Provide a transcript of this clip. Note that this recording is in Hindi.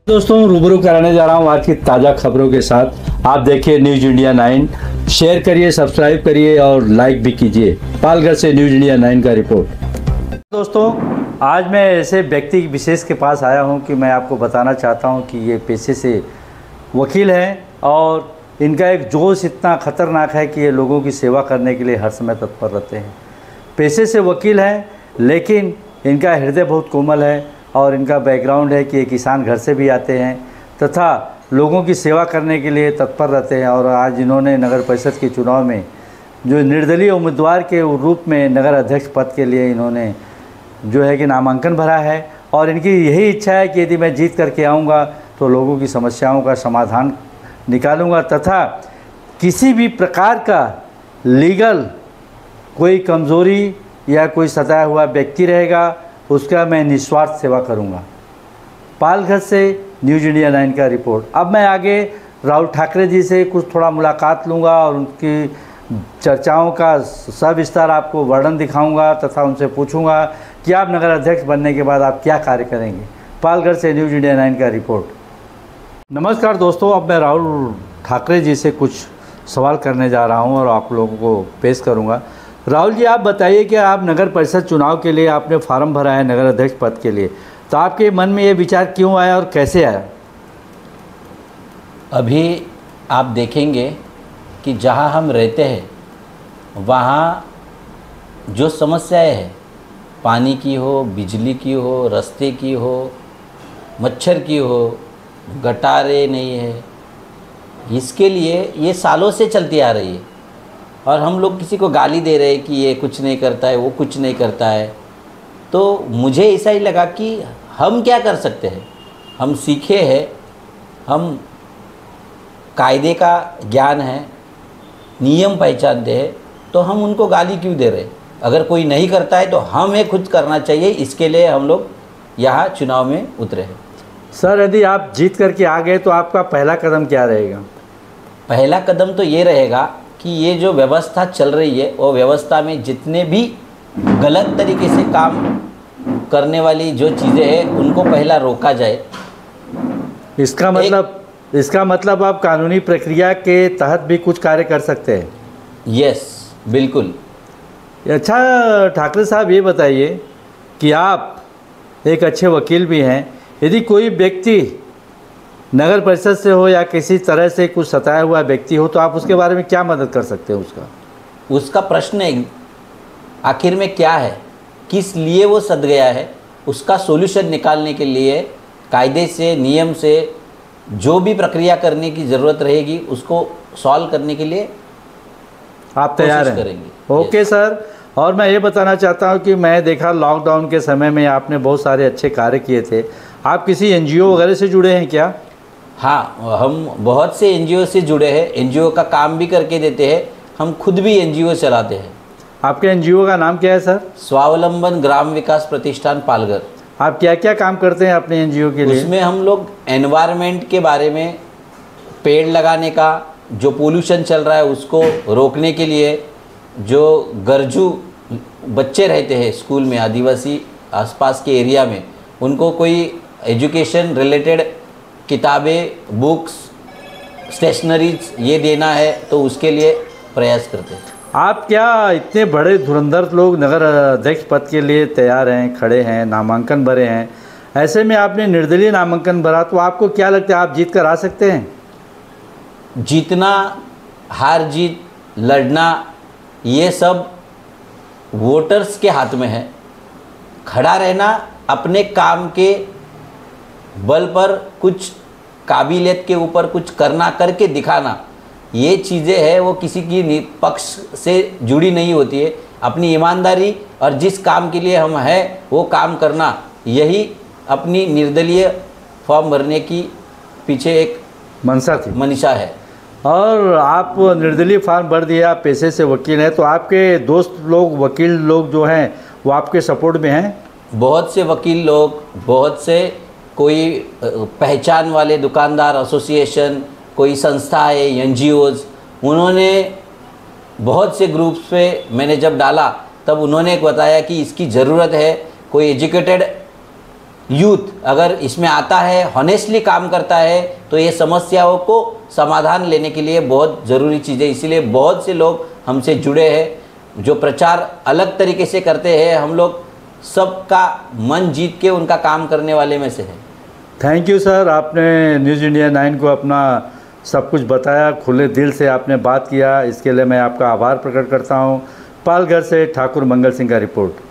दोस्तों रूबरू कराने जा रहा हूँ आज की ताज़ा खबरों के साथ। आप देखिए न्यूज़ इंडिया 9, शेयर करिए, सब्सक्राइब करिए और लाइक भी कीजिए। पालघर से न्यूज़ इंडिया 9 का रिपोर्ट। दोस्तों आज मैं ऐसे व्यक्ति विशेष के पास आया हूँ कि मैं आपको बताना चाहता हूँ कि ये पेशे से वकील हैं और इनका एक जोश इतना ख़तरनाक है कि ये लोगों की सेवा करने के लिए हर समय तत्पर रहते हैं। पेशे से वकील हैं लेकिन इनका हृदय बहुत कोमल है और इनका बैकग्राउंड है कि ये किसान घर से भी आते हैं तथा लोगों की सेवा करने के लिए तत्पर रहते हैं। और आज इन्होंने नगर परिषद के चुनाव में जो निर्दलीय उम्मीदवार के रूप में नगर अध्यक्ष पद के लिए इन्होंने जो है कि नामांकन भरा है और इनकी यही इच्छा है कि यदि मैं जीत करके आऊँगा तो लोगों की समस्याओं का समाधान निकालूंगा तथा किसी भी प्रकार का लीगल कोई कमज़ोरी या कोई सताया हुआ व्यक्ति रहेगा उसका मैं निस्वार्थ सेवा करूंगा। पालघर से न्यूज़ इंडिया 9 का रिपोर्ट। अब मैं आगे राहुल ठाकरे जी से कुछ थोड़ा मुलाकात लूँगा और उनकी चर्चाओं का सविस्तार आपको वर्णन दिखाऊंगा तथा उनसे पूछूंगा कि आप नगर अध्यक्ष बनने के बाद आप क्या कार्य करेंगे। पालघर से न्यूज़ इंडिया 9 का रिपोर्ट। नमस्कार दोस्तों, अब मैं राहुल ठाकरे जी से कुछ सवाल करने जा रहा हूं और आप लोगों को पेश करूंगा। राहुल जी, आप बताइए कि आप नगर परिषद चुनाव के लिए आपने फार्म भरा है नगर अध्यक्ष पद के लिए, तो आपके मन में ये विचार क्यों आया और कैसे आया? अभी आप देखेंगे कि जहां हम रहते हैं वहां जो समस्याएं हैं, पानी की हो, बिजली की हो, रास्ते की हो, मच्छर की हो, गटारे नहीं है, इसके लिए ये सालों से चलती आ रही है और हम लोग किसी को गाली दे रहे हैं कि ये कुछ नहीं करता है, वो कुछ नहीं करता है। तो मुझे ऐसा ही लगा कि हम क्या कर सकते हैं। हम सीखे हैं, हम कायदे का ज्ञान है, नियम पहचानते हैं, तो हम उनको गाली क्यों दे रहे हैं। अगर कोई नहीं करता है तो हमें खुद करना चाहिए, इसके लिए हम लोग यहाँ चुनाव में उतरे हैं। सर, यदि आप जीत करके आ गए तो आपका पहला कदम क्या रहेगा? पहला कदम तो ये रहेगा कि ये जो व्यवस्था चल रही है वो व्यवस्था में जितने भी गलत तरीके से काम करने वाली जो चीज़ें हैं उनको पहला रोका जाए। इसका मतलब आप कानूनी प्रक्रिया के तहत भी कुछ कार्य कर सकते हैं? यस, बिल्कुल। अच्छा ठाकरे साहब, ये बताइए कि आप एक अच्छे वकील भी हैं। यदि कोई व्यक्ति नगर परिषद से हो या किसी तरह से कुछ सताया हुआ व्यक्ति हो तो आप उसके बारे में क्या मदद कर सकते हैं? उसका प्रश्न है आखिर में क्या है, किस लिए वो सद गया है, उसका सॉल्यूशन निकालने के लिए कायदे से, नियम से जो भी प्रक्रिया करने की ज़रूरत रहेगी उसको सॉल्व करने के लिए आप तैयार हैं? करेंगे। Okay sir. और मैं ये बताना चाहता हूँ कि मैं देखा लॉकडाउन के समय में आपने बहुत सारे अच्छे कार्य किए थे। आप किसी एनजीओ वगैरह से जुड़े हैं क्या? हाँ, हम बहुत से एनजीओ से जुड़े हैं, एनजीओ का काम भी करके देते हैं, हम खुद भी एनजीओ चलाते हैं। आपके एनजीओ का नाम क्या है सर? स्वावलंबन ग्राम विकास प्रतिष्ठान पालघर। आप क्या क्या काम करते हैं अपने एनजीओ के लिए? उसमें हम लोग एनवायरनमेंट के बारे में, पेड़ लगाने का, जो पोल्यूशन चल रहा है उसको रोकने के लिए, जो गरजू बच्चे रहते हैं स्कूल में, आदिवासी आसपास के एरिया में, उनको कोई एजुकेशन रिलेटेड किताबें, बुक्स, स्टेशनरीज ये देना है तो उसके लिए प्रयास करते हैं। आप क्या इतने बड़े धुरंधर लोग नगर अध्यक्ष पद के लिए तैयार हैं, खड़े हैं, नामांकन भरे हैं, ऐसे में आपने निर्दलीय नामांकन भरा, तो आपको क्या लगता है आप जीत कर आ सकते हैं? जीतना, हार जीत, लड़ना, ये सब वोटर्स के हाथ में है। खड़ा रहना, अपने काम के बल पर कुछ काबिलियत के ऊपर कुछ करना, करके दिखाना, ये चीज़ें हैं वो किसी की पक्ष से जुड़ी नहीं होती है। अपनी ईमानदारी और जिस काम के लिए हम हैं वो काम करना, यही अपनी निर्दलीय फॉर्म भरने की पीछे एक मनीषा है। और आप निर्दलीय फॉर्म भर दिया, आप पेशे से वकील हैं, तो आपके दोस्त लोग, वकील लोग जो हैं वो आपके सपोर्ट में हैं? बहुत से वकील लोग, बहुत से कोई पहचान वाले दुकानदार एसोसिएशन, कोई संस्था है, एनजीओज़, उन्होंने बहुत से ग्रुप्स पे मैंने जब डाला तब उन्होंने बताया कि इसकी ज़रूरत है, कोई एजुकेटेड यूथ अगर इसमें आता है, हॉनेस्टली काम करता है, तो ये समस्याओं को समाधान लेने के लिए बहुत ज़रूरी चीज़ है। इसीलिए बहुत से लोग हमसे जुड़े हैं, जो प्रचार अलग तरीके से करते हैं। हम लोग सबका मन जीत के उनका काम करने वाले में से है। थैंक यू सर, आपने न्यूज़ इंडिया 9 को अपना सब कुछ बताया, खुले दिल से आपने बात किया, इसके लिए मैं आपका आभार प्रकट करता हूँ। पालघर से ठाकुर मंगल सिंह का रिपोर्ट।